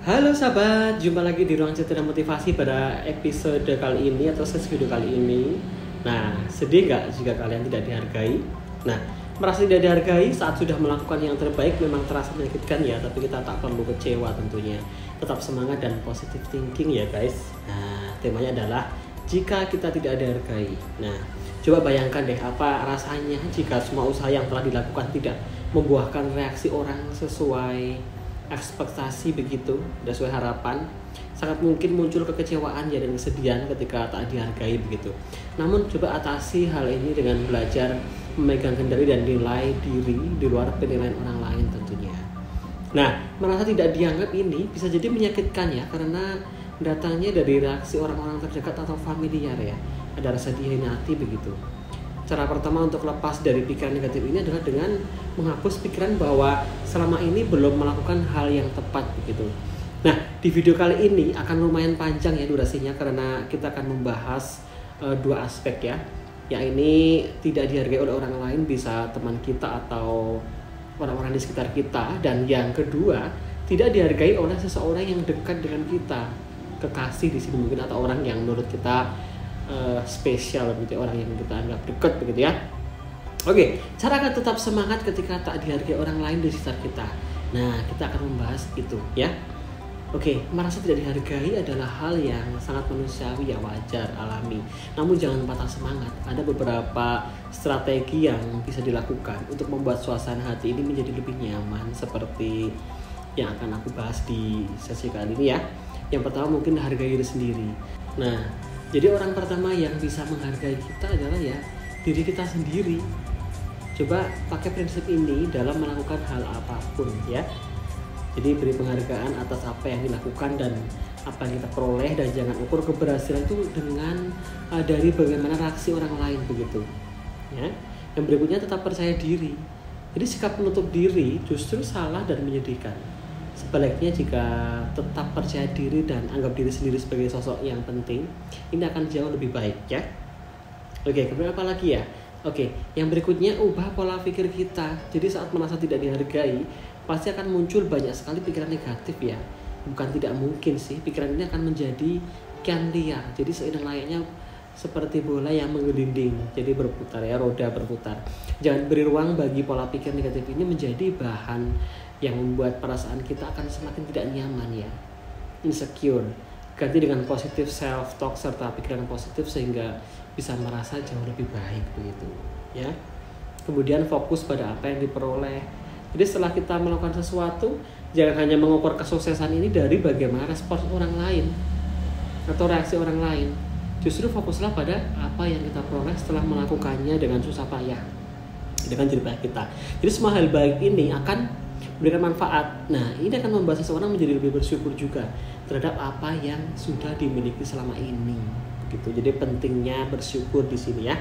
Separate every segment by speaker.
Speaker 1: Halo sahabat, jumpa lagi di Ruang Cerita dan Motivasi pada episode kali ini atau sesi video kali ini. Nah, sedih nggak jika kalian tidak dihargai? Nah, merasa tidak dihargai saat sudah melakukan yang terbaik memang terasa menyakitkan ya, tapi kita tak perlu kecewa tentunya. Tetap semangat dan positive thinking ya guys. Nah, temanya adalah jika kita tidak dihargai. Nah, coba bayangkan deh apa rasanya jika semua usaha yang telah dilakukan tidak membuahkan reaksi orang sesuai ekspektasi begitu, sesuai harapan. Sangat mungkin muncul kekecewaan ya dan kesedihan ketika tak dihargai begitu. Namun coba atasi hal ini dengan belajar memegang kendali dan nilai diri di luar penilaian orang lain tentunya. Nah, merasa tidak dianggap ini bisa jadi menyakitkan ya, karena datangnya dari reaksi orang-orang terdekat atau familiar ya. Ada rasa dihianati begitu. Cara pertama untuk lepas dari pikiran negatif ini adalah dengan menghapus pikiran bahwa selama ini belum melakukan hal yang tepat begitu. Nah, di video kali ini akan lumayan panjang ya durasinya karena kita akan membahas dua aspek ya. Yang ini tidak dihargai oleh orang lain, bisa teman kita atau orang-orang di sekitar kita, dan yang kedua tidak dihargai oleh seseorang yang dekat dengan kita, kekasih di sini mungkin, atau orang yang menurut kita spesial begitu, orang yang kita anggap dekat begitu ya. Oke, cara akan tetap semangat ketika tak dihargai orang lain di sekitar kita. Nah, kita akan membahas itu ya. Oke, merasa tidak dihargai adalah hal yang sangat manusiawi ya, wajar, alami. Namun jangan patah semangat. Ada beberapa strategi yang bisa dilakukan untuk membuat suasana hati ini menjadi lebih nyaman, seperti yang akan aku bahas di sesi kali ini ya. Yang pertama mungkin hargai diri sendiri. Nah, jadi orang pertama yang bisa menghargai kita adalah ya diri kita sendiri. Coba pakai prinsip ini dalam melakukan hal apapun ya. Jadi beri penghargaan atas apa yang dilakukan dan apa yang kita peroleh, dan jangan ukur keberhasilan itu dengan dari bagaimana reaksi orang lain begitu. Ya. Yang berikutnya tetap percaya diri. Jadi sikap menutup diri justru salah dan menyedihkan. Sebaliknya jika tetap percaya diri dan anggap diri sendiri sebagai sosok yang penting, ini akan jauh lebih baik ya. Oke, kemudian apa lagi ya? Oke, yang berikutnya ubah pola pikir kita. Jadi saat merasa tidak dihargai, pasti akan muncul banyak sekali pikiran negatif ya. Bukan tidak mungkin sih, pikiran ini akan menjadi kian liar. Jadi seiring layaknya seperti bola yang menggelinding, jadi berputar ya, roda berputar. Jangan beri ruang bagi pola pikir negatif ini menjadi bahan yang membuat perasaan kita akan semakin tidak nyaman ya, insecure. Ganti dengan positif self talk serta pikiran positif sehingga bisa merasa jauh lebih baik begitu ya. Kemudian fokus pada apa yang diperoleh. Jadi setelah kita melakukan sesuatu, jangan hanya mengukur kesuksesan ini dari bagaimana respon orang lain atau reaksi orang lain. Justru fokuslah pada apa yang kita peroleh setelah melakukannya dengan susah payah, dengan jerih payah kita. Jadi semua hal baik ini akan memberikan manfaat. Nah, ini akan membuat seseorang menjadi lebih bersyukur juga terhadap apa yang sudah dimiliki selama ini. Gitu. Jadi pentingnya bersyukur di sini ya.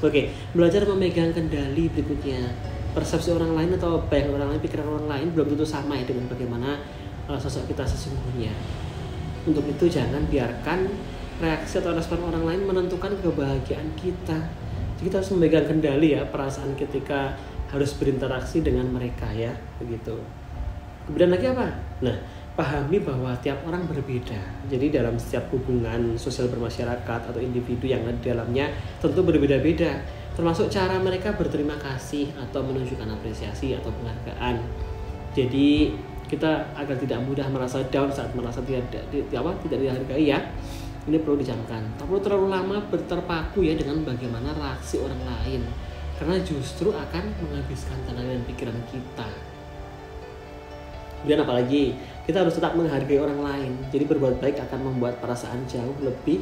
Speaker 1: Oke, belajar memegang kendali berikutnya. Persepsi orang lain atau bayang orang lain, pikiran orang lain belum tentu sama ya dengan bagaimana sosok kita sesungguhnya. Untuk itu jangan biarkan reaksi atau respon orang lain menentukan kebahagiaan kita. Jadi kita harus memegang kendali ya perasaan ketika harus berinteraksi dengan mereka ya, begitu. Kemudian lagi apa? Nah, pahami bahwa tiap orang berbeda. Jadi dalam setiap hubungan sosial bermasyarakat atau individu yang ada di dalamnya tentu berbeda-beda, termasuk cara mereka berterima kasih atau menunjukkan apresiasi atau penghargaan. Jadi kita agar tidak mudah merasa down saat merasa tidak dihargai ya. Ini perlu dicamkan. Tak perlu terlalu lama terpaku ya dengan bagaimana reaksi orang lain, karena justru akan menghabiskan tenaga dan pikiran kita. Kemudian apalagi, kita harus tetap menghargai orang lain. Jadi berbuat baik akan membuat perasaan jauh lebih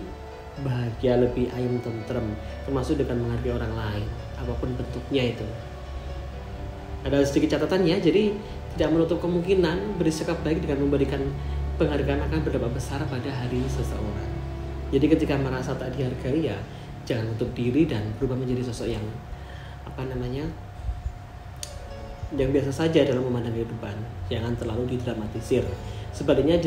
Speaker 1: bahagia, lebih ayem tentrem, termasuk dengan menghargai orang lain, apapun bentuknya itu. Ada sedikit catatan ya, jadi tidak menutup kemungkinan bersikap baik dengan memberikan penghargaan akan berdampak besar pada hari seseorang. Jadi ketika merasa tak dihargai ya, jangan menutup diri dan berubah menjadi sosok yang yang biasa saja dalam memandang kehidupan. Jangan terlalu didramatisir. Sebaliknya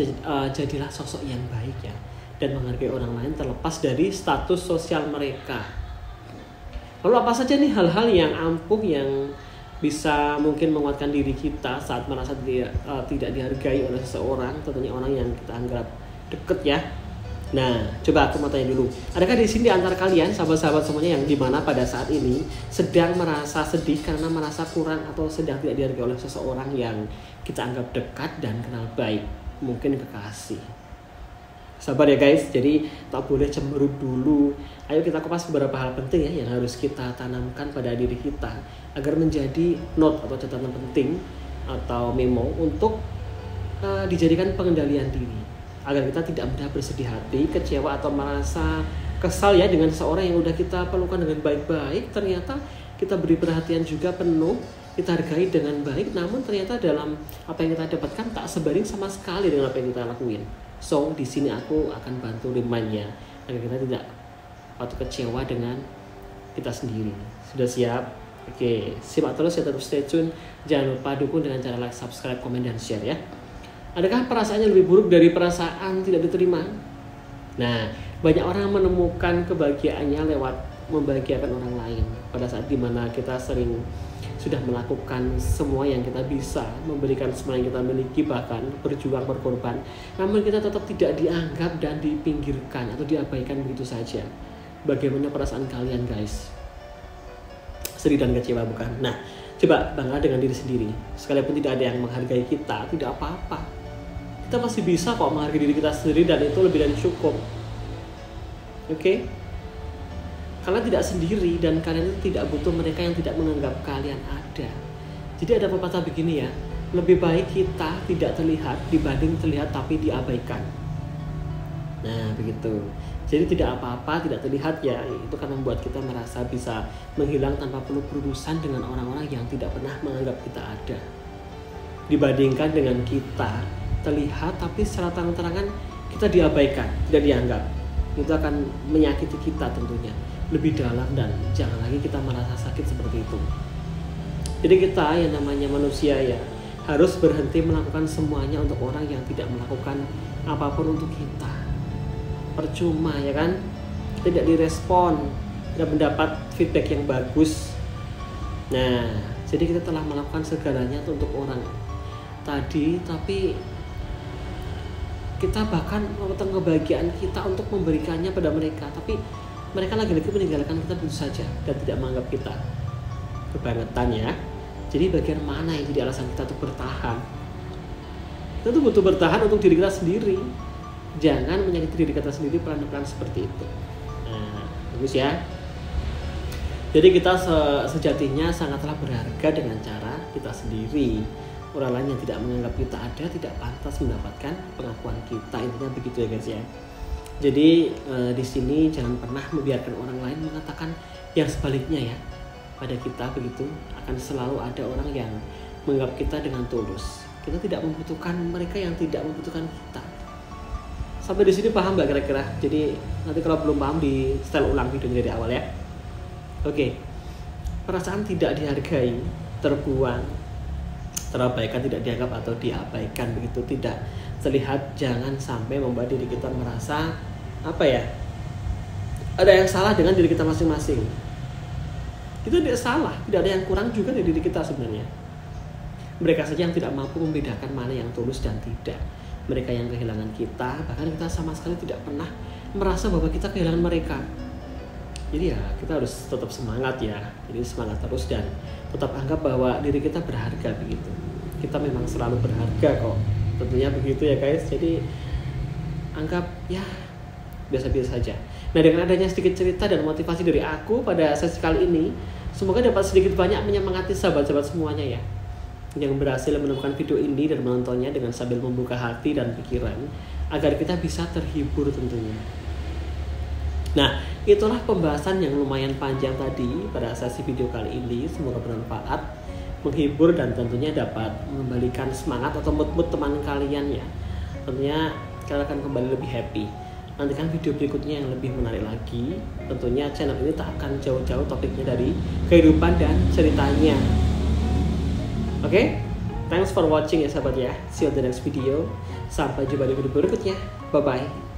Speaker 1: jadilah sosok yang baik ya, dan menghargai orang lain terlepas dari status sosial mereka. Lalu apa saja nih hal-hal yang ampuh yang bisa mungkin menguatkan diri kita saat merasa tidak dihargai oleh seseorang, tentunya orang yang kita anggap deket ya. Nah, coba aku mau tanya dulu, adakah di sini antara kalian sahabat-sahabat semuanya yang dimana pada saat ini sedang merasa sedih karena merasa kurang atau sedang tidak dihargai oleh seseorang yang kita anggap dekat dan kenal baik, mungkin kekasih. Sabar ya guys, jadi tak boleh cemberut dulu. Ayo kita kupas beberapa hal penting ya yang harus kita tanamkan pada diri kita agar menjadi note atau catatan penting atau memo untuk dijadikan pengendalian diri, agar kita tidak mudah bersedih hati, kecewa atau merasa kesal ya dengan seorang yang udah kita perlukan dengan baik-baik. Ternyata kita beri perhatian juga penuh, kita hargai dengan baik, namun ternyata dalam apa yang kita dapatkan tak sebanding sama sekali dengan apa yang kita lakuin. So di sini aku akan bantu remind-nya agar kita tidak patut kecewa dengan kita sendiri. Sudah siap? Oke, simak terus ya, tetap stay tune. Jangan lupa dukung dengan cara like, subscribe, komen, dan share ya. Adakah perasaannya lebih buruk dari perasaan tidak diterima? Nah, banyak orang menemukan kebahagiaannya lewat membahagiakan orang lain. Pada saat dimana kita sering sudah melakukan semua yang kita bisa, memberikan semua yang kita miliki, bahkan berjuang, berkorban, namun kita tetap tidak dianggap dan dipinggirkan atau diabaikan begitu saja. Bagaimana perasaan kalian guys? Sedih dan kecewa bukan? Nah, coba bangga dengan diri sendiri. Sekalipun tidak ada yang menghargai kita, tidak apa-apa. Kita masih bisa kok menghargai diri kita sendiri dan itu lebih dari cukup. Oke? Kalian tidak sendiri dan kalian itu tidak butuh mereka yang tidak menganggap kalian ada. Jadi ada pepatah begini ya, lebih baik kita tidak terlihat dibanding terlihat tapi diabaikan. Nah begitu. Jadi tidak apa-apa tidak terlihat ya, itu kan membuat kita merasa bisa menghilang tanpa perlu berurusan dengan orang-orang yang tidak pernah menganggap kita ada. Dibandingkan dengan kita terlihat tapi secara terang-terangan kita diabaikan, tidak dianggap. Itu akan menyakiti kita tentunya lebih dalam dan jangan lagi kita merasa sakit seperti itu. Jadi kita yang namanya manusia ya harus berhenti melakukan semuanya untuk orang yang tidak melakukan apapun untuk kita. Percuma ya kan, tidak direspon, tidak mendapat feedback yang bagus. Nah, jadi kita telah melakukan segalanya untuk orang tadi, tapi kita bahkan melakukan kebahagiaan kita untuk memberikannya pada mereka, tapi mereka lagi-lagi meninggalkan kita begitu saja dan tidak menganggap kita. Kebangetan ya. Jadi bagian mana yang jadi alasan kita untuk bertahan? Kita tuh butuh bertahan untuk diri kita sendiri. Jangan menyakiti diri kita sendiri pelan-pelan seperti itu. Nah, bagus ya. Jadi kita sejatinya sangatlah berharga dengan cara kita sendiri. Orang lain yang tidak menganggap kita ada tidak pantas mendapatkan pengakuan kita. Intinya begitu ya guys ya. Jadi di sini jangan pernah membiarkan orang lain mengatakan yang sebaliknya ya pada kita begitu. Akan selalu ada orang yang menganggap kita dengan tulus. Kita tidak membutuhkan mereka yang tidak membutuhkan kita. Sampai di sini paham nggak kira-kira? Jadi nanti kalau belum paham di setel ulang videonya dari awal ya. Oke. Perasaan tidak dihargai, terbuang, terabaikan, tidak dianggap atau diabaikan begitu tidak terlihat, jangan sampai membuat diri kita merasa apa ya, ada yang salah dengan diri kita masing-masing. Itu tidak salah, tidak ada yang kurang juga dari diri kita sebenarnya. Mereka saja yang tidak mampu membedakan mana yang tulus dan tidak. Mereka yang kehilangan kita, bahkan kita sama sekali tidak pernah merasa bahwa kita kehilangan mereka. Jadi ya kita harus tetap semangat ya. Jadi semangat terus dan tetap anggap bahwa diri kita berharga begitu. Kita memang selalu berharga kok. Tentunya begitu ya guys. Jadi anggap ya biasa-biasa saja. Nah, dengan adanya sedikit cerita dan motivasi dari aku pada sesi kali ini, semoga dapat sedikit banyak menyemangati sahabat-sahabat semuanya ya, yang berhasil menemukan video ini dan menontonnya dengan sambil membuka hati dan pikiran agar kita bisa terhibur tentunya. Nah, itulah pembahasan yang lumayan panjang tadi pada sesi video kali ini. Semoga bermanfaat, menghibur, dan tentunya dapat mengembalikan semangat atau mood teman kalian ya. Tentunya kalian akan kembali lebih happy. Nantikan video berikutnya yang lebih menarik lagi. Tentunya channel ini tak akan jauh-jauh topiknya dari kehidupan dan ceritanya. Oke? Thanks for watching ya sahabat ya. See you on the next video. Sampai jumpa di video berikutnya. Bye-bye.